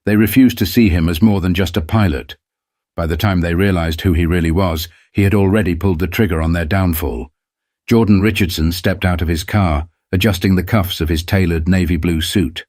They refused to see him as more than just a pilot. By the time they realized who he really was, he had already pulled the trigger on their downfall. Jordan Richardson stepped out of his car, adjusting the cuffs of his tailored navy blue suit.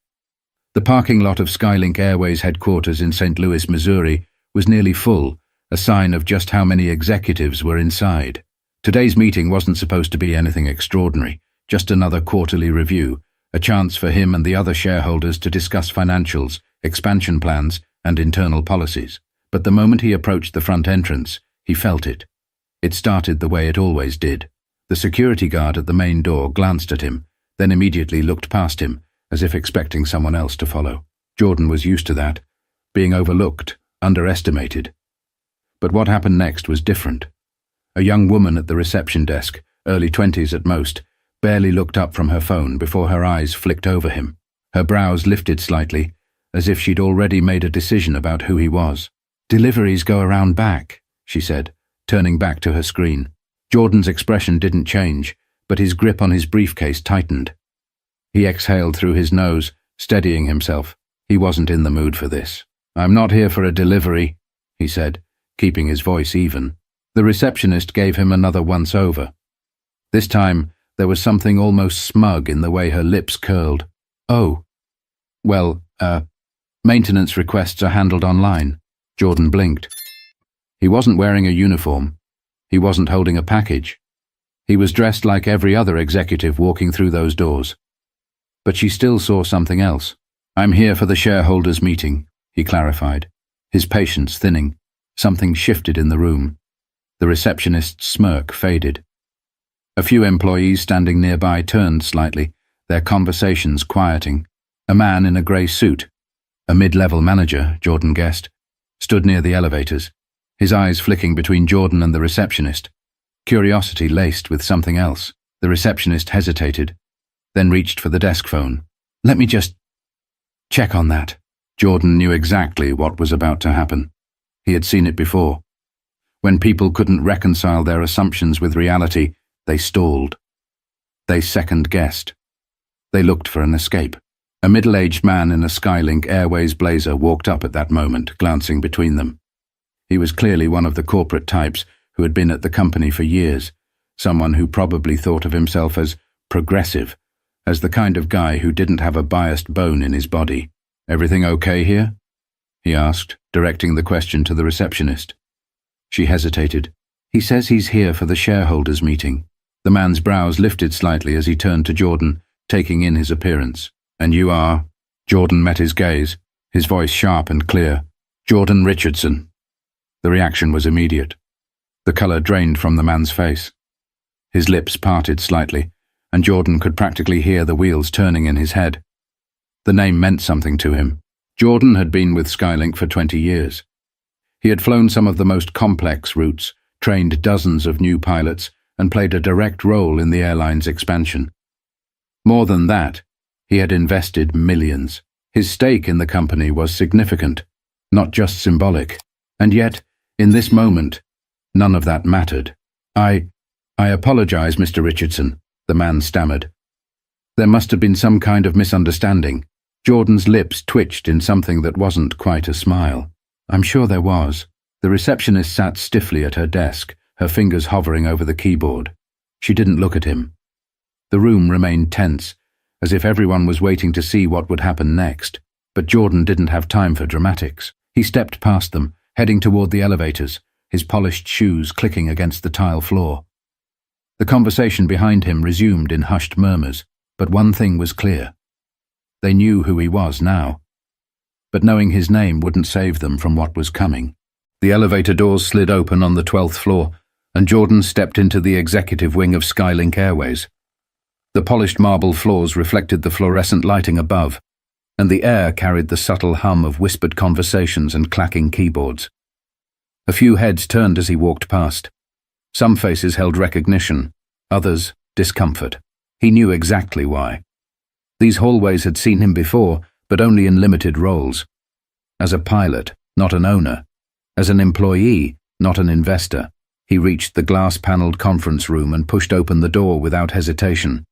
The parking lot of Skylink Airways headquarters in St. Louis, Missouri, was nearly full, a sign of just how many executives were inside. Today's meeting wasn't supposed to be anything extraordinary, just another quarterly review, a chance for him and the other shareholders to discuss financials, expansion plans, and internal policies. But the moment he approached the front entrance, he felt it. It started the way it always did. The security guard at the main door glanced at him, then immediately looked past him, as if expecting someone else to follow. Jordan was used to that, being overlooked, underestimated. But what happened next was different. A young woman at the reception desk, early 20s at most, barely looked up from her phone before her eyes flicked over him. Her brows lifted slightly, as if she'd already made a decision about who he was. "Deliveries go around back," she said, turning back to her screen. Jordan's expression didn't change, but his grip on his briefcase tightened. He exhaled through his nose, steadying himself. He wasn't in the mood for this. "I'm not here for a delivery," he said, keeping his voice even. The receptionist gave him another once-over. This time, there was something almost smug in the way her lips curled. "Oh, well, maintenance requests are handled online." Jordan blinked. He wasn't wearing a uniform. He wasn't holding a package. He was dressed like every other executive walking through those doors. But she still saw something else. "I'm here for the shareholders' meeting," he clarified, his patience thinning. Something shifted in the room. The receptionist's smirk faded. A few employees standing nearby turned slightly, their conversations quieting. A man in a grey suit, a mid-level manager, Jordan guessed, stood near the elevators, his eyes flicking between Jordan and the receptionist. Curiosity laced with something else. The receptionist hesitated, then reached for the desk phone. "Let me just check on that." Jordan knew exactly what was about to happen. He had seen it before. When people couldn't reconcile their assumptions with reality, they stalled. They second-guessed. They looked for an escape. A middle-aged man in a Skylink Airways blazer walked up at that moment, glancing between them. He was clearly one of the corporate types who had been at the company for years, someone who probably thought of himself as progressive, as the kind of guy who didn't have a biased bone in his body. "Everything okay here?" he asked, directing the question to the receptionist. She hesitated. "He says he's here for the shareholders' meeting." The man's brows lifted slightly as he turned to Jordan, taking in his appearance. "And you are?" Jordan met his gaze, his voice sharp and clear. "Jordan Richardson." The reaction was immediate. The color drained from the man's face. His lips parted slightly, and Jordan could practically hear the wheels turning in his head. The name meant something to him. Jordan had been with Skylink for 20 years. He had flown some of the most complex routes, trained dozens of new pilots, and played a direct role in the airline's expansion. More than that, he had invested millions. His stake in the company was significant, not just symbolic. And yet, in this moment, none of that mattered. I apologize, Mr. Richardson," the man stammered. There must have been some kind of misunderstanding. Jordan's lips twitched in something that wasn't quite a smile. "I'm sure there was." The receptionist sat stiffly at her desk, her fingers hovering over the keyboard. She didn't look at him. The room remained tense, as if everyone was waiting to see what would happen next. But Jordan didn't have time for dramatics. He stepped past them, heading toward the elevators, his polished shoes clicking against the tile floor. The conversation behind him resumed in hushed murmurs, but one thing was clear. They knew who he was now. But knowing his name wouldn't save them from what was coming. The elevator doors slid open on the 12th floor, and Jordan stepped into the executive wing of Skylink Airways. The polished marble floors reflected the fluorescent lighting above, and the air carried the subtle hum of whispered conversations and clacking keyboards. A few heads turned as he walked past. Some faces held recognition, others discomfort. He knew exactly why. These hallways had seen him before, but only in limited roles. As a pilot, not an owner. As an employee, not an investor. He reached the glass-paneled conference room and pushed open the door without hesitation.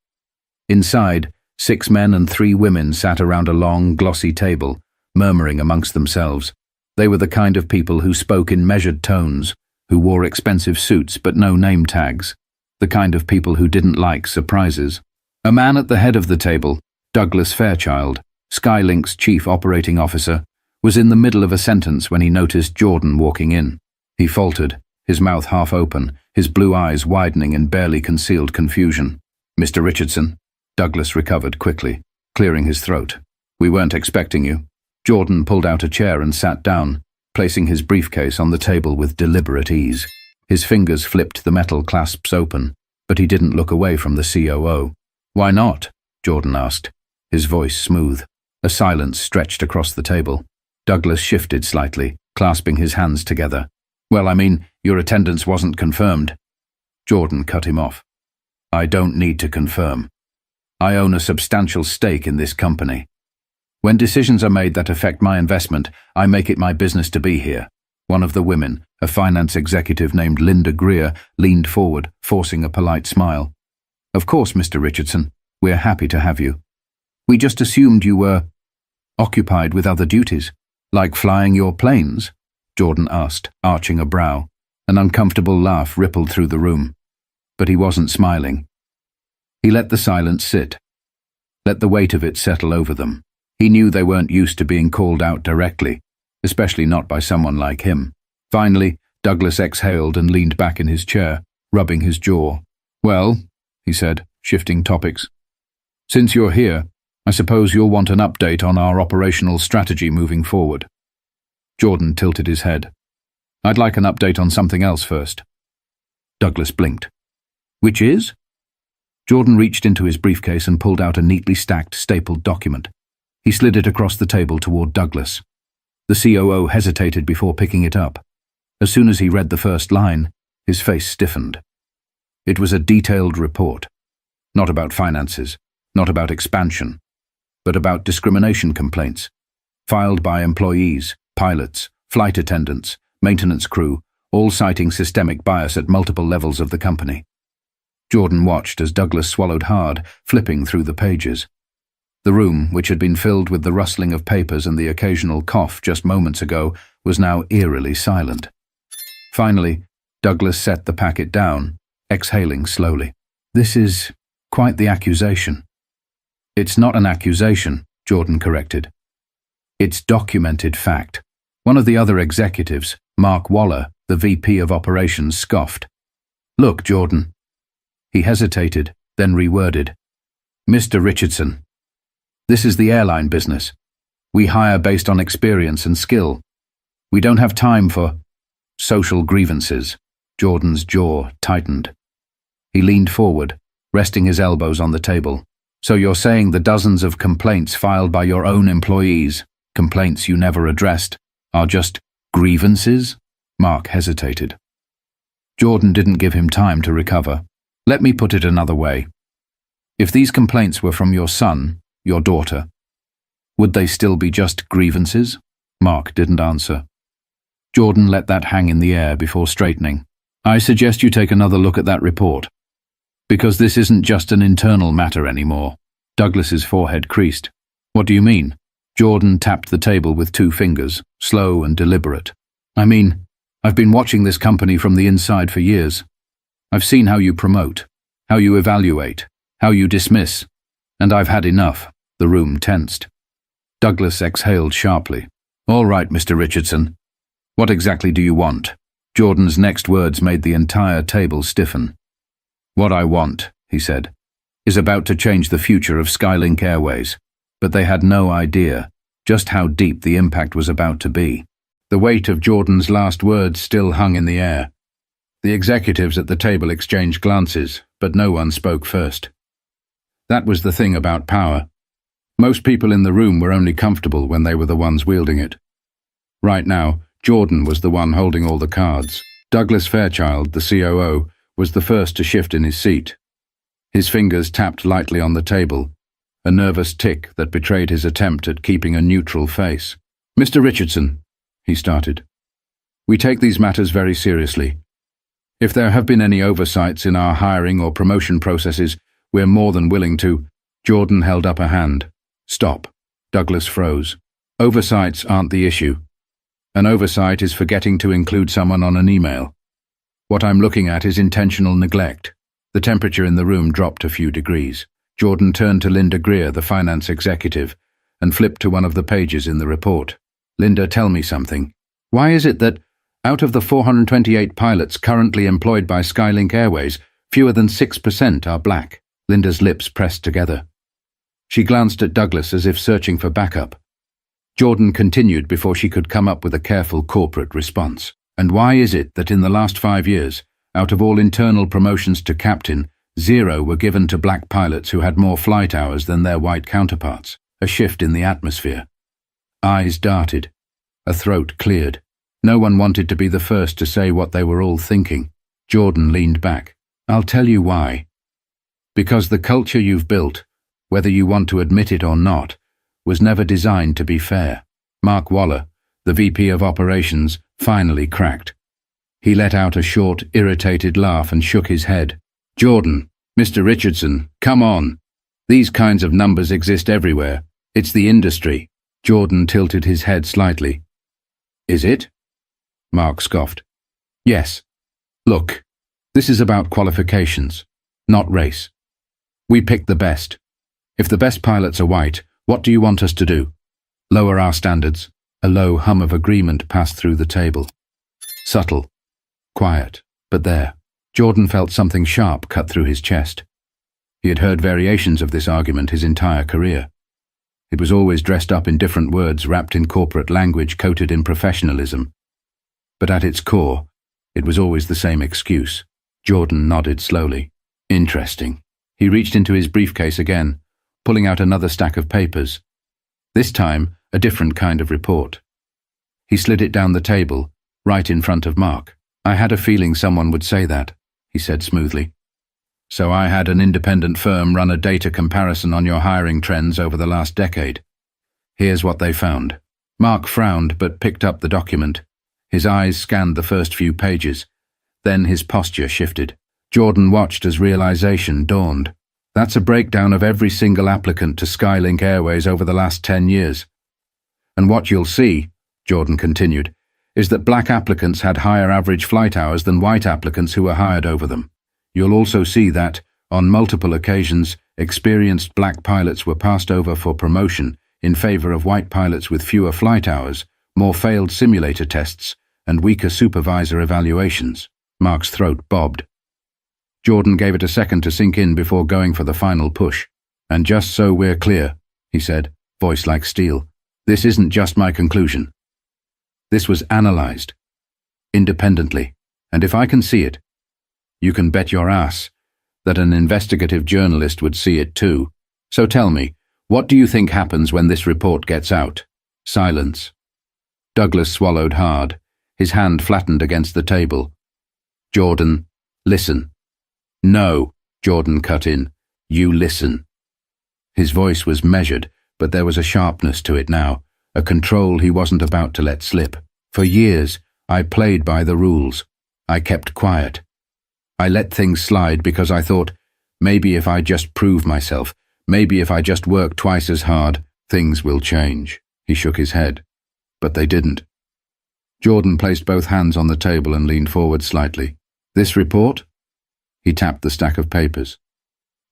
Inside, 6 men and 3 women sat around a long, glossy table, murmuring amongst themselves. They were the kind of people who spoke in measured tones, who wore expensive suits but no name tags, the kind of people who didn't like surprises. A man at the head of the table, Douglas Fairchild, Skylink's chief operating officer, was in the middle of a sentence when he noticed Jordan walking in. He faltered, his mouth half open, his blue eyes widening in barely concealed confusion. "Mr. Richardson," Douglas recovered quickly, clearing his throat. "We weren't expecting you." Jordan pulled out a chair and sat down, placing his briefcase on the table with deliberate ease. His fingers flipped the metal clasps open, but he didn't look away from the COO. "Why not?" Jordan asked, his voice smooth. A silence stretched across the table. Douglas shifted slightly, clasping his hands together. "Well, I mean, your attendance wasn't confirmed." Jordan cut him off. "I don't need to confirm. I own a substantial stake in this company. When decisions are made that affect my investment, I make it my business to be here." One of the women, a finance executive named Linda Greer, leaned forward, forcing a polite smile. "Of course, Mr. Richardson. We're happy to have you. We just assumed you were occupied with other duties, like flying your planes?" Jordan asked, arching a brow. An uncomfortable laugh rippled through the room. But he wasn't smiling. He let the silence sit, let the weight of it settle over them. He knew they weren't used to being called out directly, especially not by someone like him. Finally, Douglas exhaled and leaned back in his chair, rubbing his jaw. "Well," he said, shifting topics, "since you're here, I suppose you'll want an update on our operational strategy moving forward." Jordan tilted his head. "I'd like an update on something else first." Douglas blinked. "Which is?" Jordan reached into his briefcase and pulled out a neatly stacked, stapled document. He slid it across the table toward Douglas. The COO hesitated before picking it up. As soon as he read the first line, his face stiffened. It was a detailed report. Not about finances, not about expansion, but about discrimination complaints, filed by employees, pilots, flight attendants, maintenance crew, all citing systemic bias at multiple levels of the company. Jordan watched as Douglas swallowed hard, flipping through the pages. The room, which had been filled with the rustling of papers and the occasional cough just moments ago, was now eerily silent. Finally, Douglas set the packet down, exhaling slowly. "This is quite the accusation." "It's not an accusation," Jordan corrected. "It's documented fact." One of the other executives, Mark Waller, the VP of Operations, scoffed. "Look, Jordan." He hesitated, then reworded. "Mr. Richardson, this is the airline business. We hire based on experience and skill. We don't have time for social grievances." Jordan's jaw tightened. He leaned forward, resting his elbows on the table. "So you're saying the dozens of complaints filed by your own employees, complaints you never addressed, are just grievances?" Mark hesitated. Jordan didn't give him time to recover. "Let me put it another way. If these complaints were from your son, your daughter, would they still be just grievances?" Mark didn't answer. Jordan let that hang in the air before straightening. "I suggest you take another look at that report. Because this isn't just an internal matter anymore." Douglas's forehead creased. "What do you mean?" Jordan tapped the table with 2 fingers, slow and deliberate. "I mean, I've been watching this company from the inside for years. I've seen how you promote, how you evaluate, how you dismiss, and I've had enough." The room tensed. Douglas exhaled sharply. "All right, Mr. Richardson. What exactly do you want?" Jordan's next words made the entire table stiffen. "What I want," he said, "is about to change the future of Skylink Airways." But they had no idea just how deep the impact was about to be. The weight of Jordan's last words still hung in the air. The executives at the table exchanged glances, but no one spoke first. That was the thing about power. Most people in the room were only comfortable when they were the ones wielding it. Right now, Jordan was the one holding all the cards. Douglas Fairchild, the COO, was the first to shift in his seat. His fingers tapped lightly on the table, a nervous tick that betrayed his attempt at keeping a neutral face. "Mr. Richardson," he started, "we take these matters very seriously. If there have been any oversights in our hiring or promotion processes, we're more than willing to—" Jordan held up a hand. "Stop." Douglas froze. Oversights aren't the issue. An oversight is forgetting to include someone on an email. What I'm looking at is intentional neglect. The temperature in the room dropped a few degrees. Jordan turned to Linda Greer, the finance executive, and flipped to one of the pages in the report. Linda, tell me something. Why is it that, out of the 428 pilots currently employed by Skylink Airways, fewer than 6% are black? Linda's lips pressed together. She glanced at Douglas as if searching for backup. Jordan continued before she could come up with a careful corporate response. And why is it that in the last 5 years, out of all internal promotions to captain, 0 were given to black pilots who had more flight hours than their white counterparts? A shift in the atmosphere. Eyes darted. A throat cleared. No one wanted to be the first to say what they were all thinking. Jordan leaned back. I'll tell you why. Because the culture you've built, whether you want to admit it or not, was never designed to be fair. Mark Waller, the VP of Operations, finally cracked. He let out a short, irritated laugh and shook his head. Jordan, Mr. Richardson, come on. These kinds of numbers exist everywhere. It's the industry. Jordan tilted his head slightly. Is it? Mark scoffed. Yes. Look, this is about qualifications, not race. We pick the best. If the best pilots are white, what do you want us to do? Lower our standards? A low hum of agreement passed through the table. Subtle. Quiet. But there. Jordan felt something sharp cut through his chest. He had heard variations of this argument his entire career. It was always dressed up in different words wrapped in corporate language coated in professionalism. But at its core, it was always the same excuse. Jordan nodded slowly. Interesting. He reached into his briefcase again, pulling out another stack of papers. This time, a different kind of report. He slid it down the table, right in front of Mark. I had a feeling someone would say that, he said smoothly. So I had an independent firm run a data comparison on your hiring trends over the last decade. Here's what they found. Mark frowned but picked up the document. His eyes scanned the first few pages. Then his posture shifted. Jordan watched as realization dawned. That's a breakdown of every single applicant to Skylink Airways over the last 10 years. And what you'll see, Jordan continued, is that black applicants had higher average flight hours than white applicants who were hired over them. You'll also see that, on multiple occasions, experienced black pilots were passed over for promotion in favor of white pilots with fewer flight hours, more failed simulator tests, and weaker supervisor evaluations. Mark's throat bobbed. Jordan gave it a second to sink in before going for the final push. And just so we're clear, he said, voice like steel, this isn't just my conclusion. This was analyzed. Independently. And if I can see it, you can bet your ass that an investigative journalist would see it too. So tell me, what do you think happens when this report gets out? Silence. Douglas swallowed hard. His hand flattened against the table. Jordan, listen. No, Jordan cut in. You listen. His voice was measured, but there was a sharpness to it now, a control he wasn't about to let slip. For years, I played by the rules. I kept quiet. I let things slide because I thought, maybe if I just prove myself, maybe if I just work twice as hard, things will change. He shook his head. But they didn't. Jordan placed both hands on the table and leaned forward slightly. This report? He tapped the stack of papers.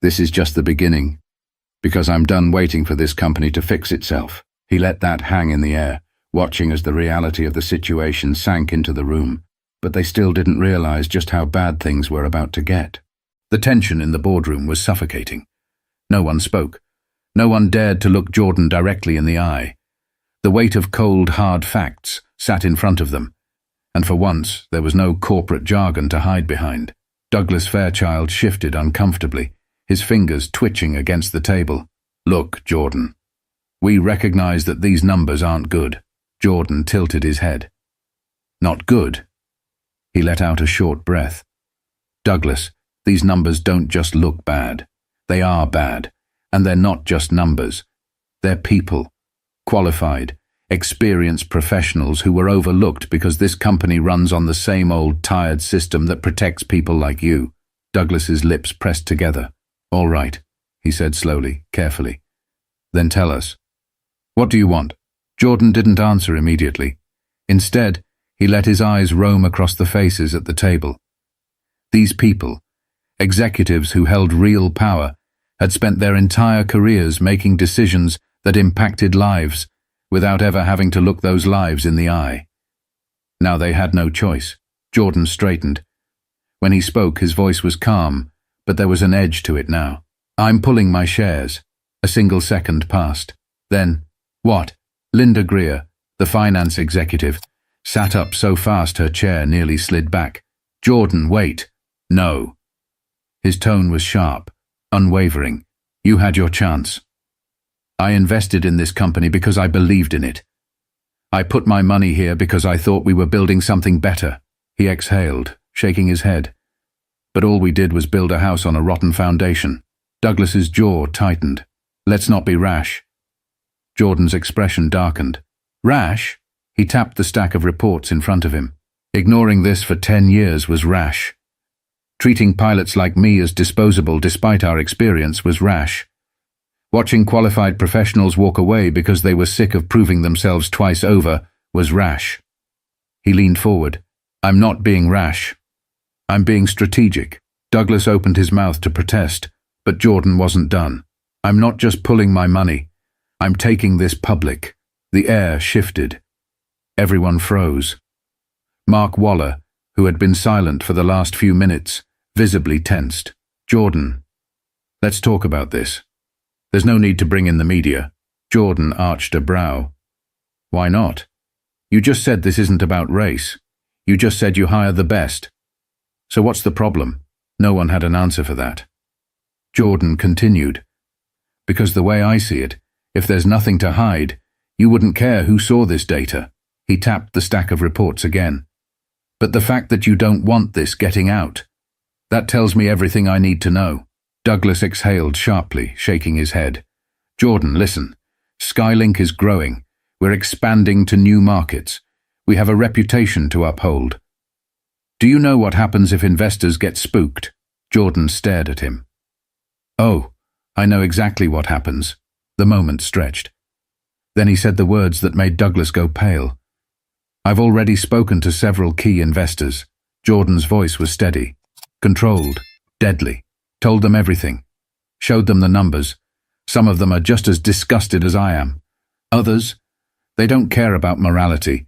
This is just the beginning, because I'm done waiting for this company to fix itself. He let that hang in the air, watching as the reality of the situation sank into the room, but they still didn't realize just how bad things were about to get. The tension in the boardroom was suffocating. No one spoke. No one dared to look Jordan directly in the eye. The weight of cold, hard facts sat in front of them, and for once there was no corporate jargon to hide behind. Douglas Fairchild shifted uncomfortably, his fingers twitching against the table. Look, Jordan. We recognize that these numbers aren't good. Jordan tilted his head. Not good? He let out a short breath. Douglas, these numbers don't just look bad. They are bad. And they're not just numbers. They're people. Qualified, experienced professionals who were overlooked because this company runs on the same old tired system that protects people like you. Douglas's lips pressed together. All right, he said slowly, carefully. Then tell us. What do you want? Jordan didn't answer immediately. Instead, he let his eyes roam across the faces at the table. These people, executives who held real power, had spent their entire careers making decisions that impacted lives without ever having to look those lives in the eye. Now they had no choice. Jordan straightened. When he spoke, his voice was calm, but there was an edge to it now. "I'm pulling my shares." A single second passed. Then, "What?" Linda Greer, the finance executive, sat up so fast her chair nearly slid back. "Jordan, wait." "No." His tone was sharp, unwavering. "You had your chance. I invested in this company because I believed in it. I put my money here because I thought we were building something better." He exhaled, shaking his head. "But all we did was build a house on a rotten foundation." Douglas's jaw tightened. "Let's not be rash." Jordan's expression darkened. "Rash?" He tapped the stack of reports in front of him. "Ignoring this for 10 years was rash. Treating pilots like me as disposable despite our experience was rash. Watching qualified professionals walk away because they were sick of proving themselves twice over was rash." He leaned forward. "I'm not being rash. I'm being strategic." Douglas opened his mouth to protest, but Jordan wasn't done. "I'm not just pulling my money. I'm taking this public." The air shifted. Everyone froze. Mark Waller, who had been silent for the last few minutes, visibly tensed. "Jordan, let's talk about this. There's no need to bring in the media." Jordan arched a brow. "Why not? You just said this isn't about race. You just said you hire the best. So what's the problem?" No one had an answer for that. Jordan continued. "Because the way I see it, if there's nothing to hide, you wouldn't care who saw this data." He tapped the stack of reports again. "But the fact that you don't want this getting out, that tells me everything I need to know." Douglas exhaled sharply, shaking his head. "Jordan, listen. Skylink is growing. We're expanding to new markets. We have a reputation to uphold. Do you know what happens if investors get spooked?" Jordan stared at him. "Oh, I know exactly what happens." The moment stretched. Then he said the words that made Douglas go pale. "I've already spoken to several key investors." Jordan's voice was steady, controlled, deadly. "Told them everything. Showed them the numbers. Some of them are just as disgusted as I am. Others, they don't care about morality,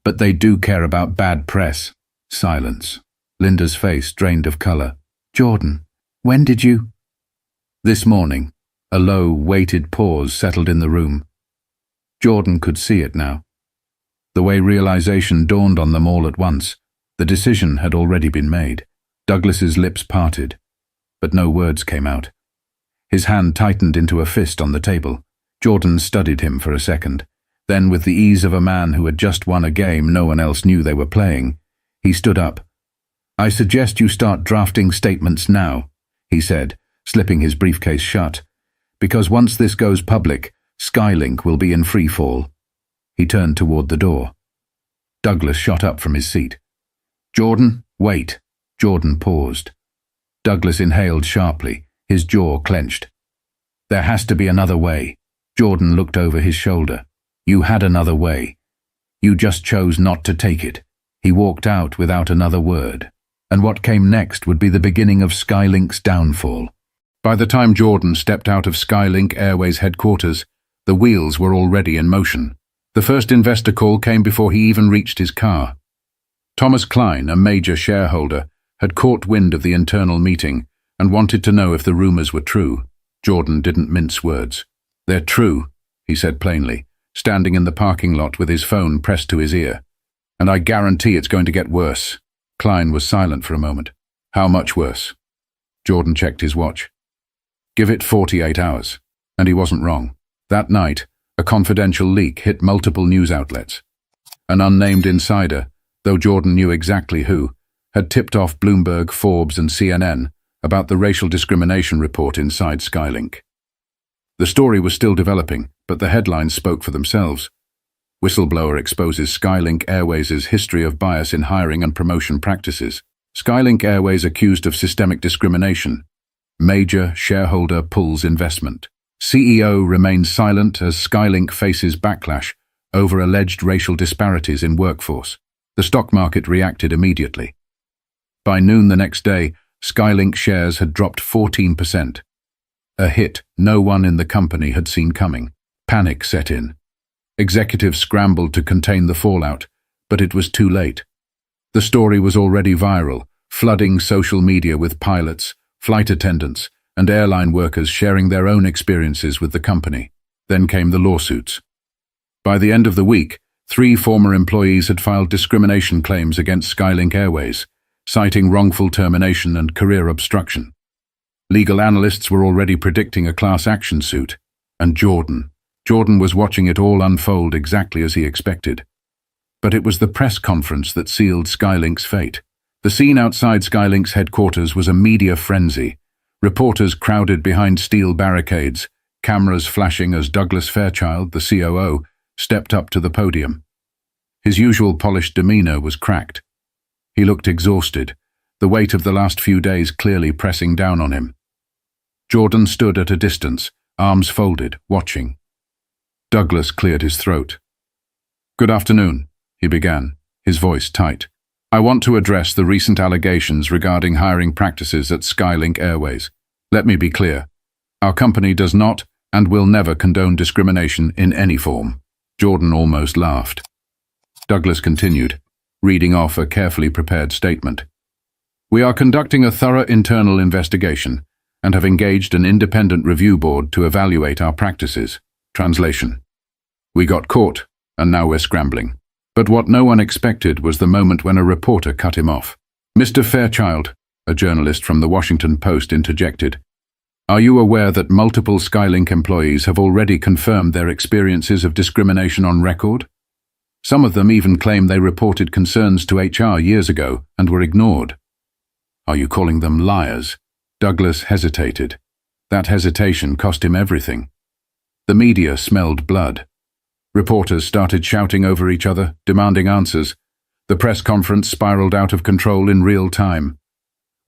but they do care about bad press." Silence. Linda's face drained of color. "Jordan, when did you—" "This morning." A low, weighted pause settled in the room. Jordan could see it now. The way realization dawned on them all at once. The decision had already been made. Douglas's lips parted, but no words came out. His hand tightened into a fist on the table. Jordan studied him for a second. Then, with the ease of a man who had just won a game no one else knew they were playing, he stood up. "I suggest you start drafting statements now," he said, slipping his briefcase shut. "Because once this goes public, Skylink will be in free fall." He turned toward the door. Douglas shot up from his seat. "Jordan, wait." Jordan paused. Douglas inhaled sharply, his jaw clenched. "There has to be another way." Jordan looked over his shoulder. "You had another way. You just chose not to take it." He walked out without another word. And what came next would be the beginning of Skylink's downfall. By the time Jordan stepped out of Skylink Airways headquarters, the wheels were already in motion. The first investor call came before he even reached his car. Thomas Klein, a major shareholder, had caught wind of the internal meeting and wanted to know if the rumors were true. Jordan didn't mince words. "They're true," he said plainly, standing in the parking lot with his phone pressed to his ear. "And I guarantee it's going to get worse." Klein was silent for a moment. "How much worse?" Jordan checked his watch. "Give it 48 hours. And he wasn't wrong. That night, a confidential leak hit multiple news outlets. An unnamed insider, though Jordan knew exactly who, had tipped off Bloomberg, Forbes, and CNN about the racial discrimination report inside Skylink. The story was still developing, but the headlines spoke for themselves. Whistleblower exposes Skylink Airways' history of bias in hiring and promotion practices. Skylink Airways accused of systemic discrimination. Major shareholder pulls investment. CEO remains silent as Skylink faces backlash over alleged racial disparities in workforce. The stock market reacted immediately. By noon the next day, Skylink shares had dropped 14%. A hit no one in the company had seen coming. Panic set in. Executives scrambled to contain the fallout, but it was too late. The story was already viral, flooding social media with pilots, flight attendants, and airline workers sharing their own experiences with the company. Then came the lawsuits. By the end of the week, 3 former employees had filed discrimination claims against Skylink Airways, citing wrongful termination and career obstruction. Legal analysts were already predicting a class action suit, and Jordan was watching it all unfold exactly as he expected. But it was the press conference that sealed Skylink's fate. The scene outside Skylink's headquarters was a media frenzy. Reporters crowded behind steel barricades, cameras flashing as Douglas Fairchild, the COO, stepped up to the podium. His usual polished demeanor was cracked. He looked exhausted, the weight of the last few days clearly pressing down on him. Jordan stood at a distance, arms folded, watching. Douglas cleared his throat. "Good afternoon," he began, his voice tight. "I want to address the recent allegations regarding hiring practices at Skylink Airways. Let me be clear. Our company does not and will never condone discrimination in any form." Jordan almost laughed. Douglas continued, reading off a carefully prepared statement. "We are conducting a thorough internal investigation and have engaged an independent review board to evaluate our practices." Translation: "We got caught, and now we're scrambling." But what no one expected was the moment when a reporter cut him off. "Mr. Fairchild," a journalist from the Washington Post interjected, "are you aware that multiple Skylink employees have already confirmed their experiences of discrimination on record? Some of them even claim they reported concerns to HR years ago and were ignored." "Are you calling them liars?" Douglas hesitated. That hesitation cost him everything. The media smelled blood. Reporters started shouting over each other, demanding answers. The press conference spiraled out of control in real time.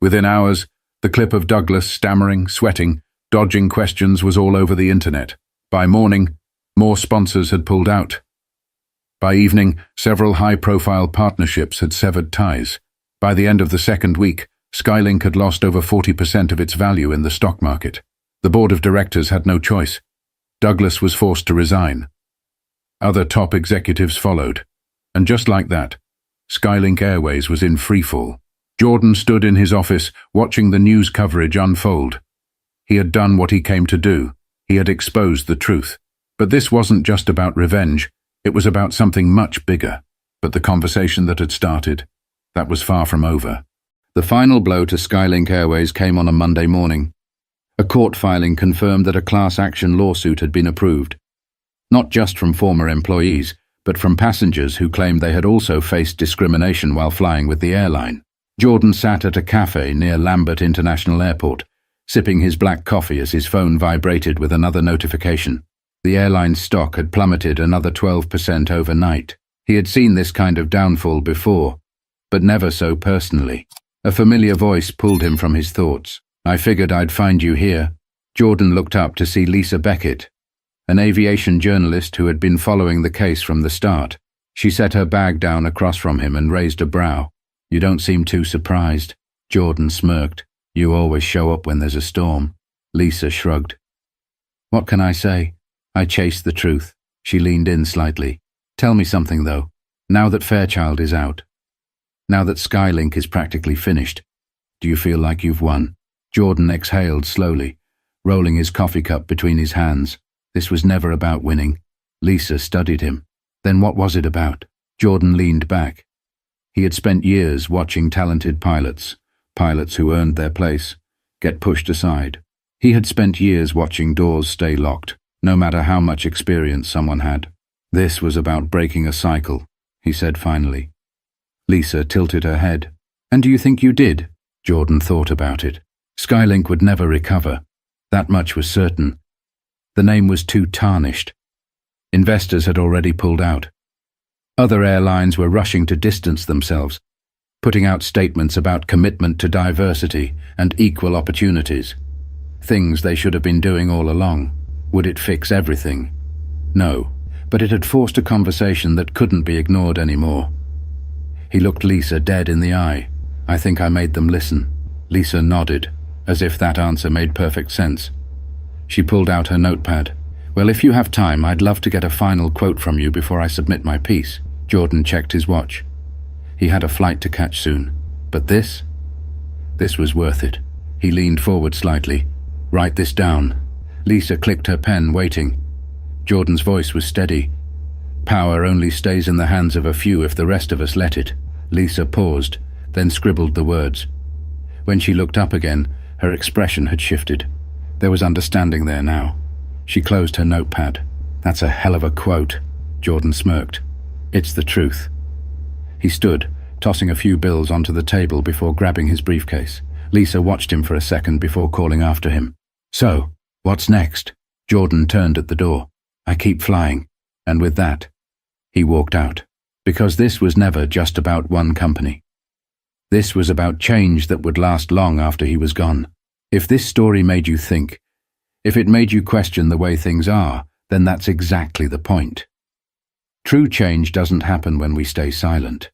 Within hours, the clip of Douglas stammering, sweating, dodging questions was all over the internet. By morning, more sponsors had pulled out. By evening, several high-profile partnerships had severed ties. By the end of the second week, Skylink had lost over 40% of its value in the stock market. The board of directors had no choice. Douglas was forced to resign. Other top executives followed. And just like that, Skylink Airways was in freefall. Jordan stood in his office, watching the news coverage unfold. He had done what he came to do. He had exposed the truth. But this wasn't just about revenge. It was about something much bigger. But the conversation that had started, that was far from over. The final blow to Skylink Airways came on a Monday morning. A court filing confirmed that a class action lawsuit had been approved. Not just from former employees, but from passengers who claimed they had also faced discrimination while flying with the airline. Jordan sat at a cafe near Lambert International Airport, sipping his black coffee as his phone vibrated with another notification. The airline's stock had plummeted another 12% overnight. He had seen this kind of downfall before, but never so personally. A familiar voice pulled him from his thoughts. "I figured I'd find you here." Jordan looked up to see Lisa Beckett, an aviation journalist who had been following the case from the start. She set her bag down across from him and raised a brow. "You don't seem too surprised." Jordan smirked. "You always show up when there's a storm." Lisa shrugged. "What can I say? I chased the truth." She leaned in slightly. "Tell me something, though. Now that Fairchild is out, now that Skylink is practically finished, do you feel like you've won?" Jordan exhaled slowly, rolling his coffee cup between his hands. This was never about winning. Lisa studied him. Then what was it about? Jordan leaned back. He had spent years watching talented pilots who earned their place, get pushed aside. He had spent years watching doors stay locked, no matter how much experience someone had. This was about breaking a cycle, he said finally. Lisa tilted her head. "And do you think you did?" Jordan thought about it. Skylink would never recover. That much was certain. The name was too tarnished. Investors had already pulled out. Other airlines were rushing to distance themselves, putting out statements about commitment to diversity and equal opportunities. Things they should have been doing all along. Would it fix everything? No, but it had forced a conversation that couldn't be ignored anymore. He looked Lisa dead in the eye. "I think I made them listen." Lisa nodded, as if that answer made perfect sense. She pulled out her notepad. "Well, if you have time, I'd love to get a final quote from you before I submit my piece." Jordan checked his watch. He had a flight to catch soon. But this was worth it. He leaned forward slightly. "Write this down." Lisa clicked her pen, waiting. Jordan's voice was steady. "Power only stays in the hands of a few if the rest of us let it." Lisa paused, then scribbled the words. When she looked up again, her expression had shifted. There was understanding there now. She closed her notepad. "That's a hell of a quote," Jordan smirked. "It's the truth." He stood, tossing a few bills onto the table before grabbing his briefcase. Lisa watched him for a second before calling after him. "So, what's next?" Jordan turned at the door. "I keep flying." And with that, he walked out. Because this was never just about one company. This was about change that would last long after he was gone. If this story made you think, if it made you question the way things are, then that's exactly the point. True change doesn't happen when we stay silent.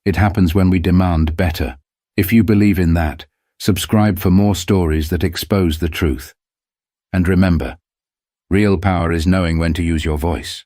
It happens when we demand better. If you believe in that, subscribe for more stories that expose the truth. And remember, real power is knowing when to use your voice.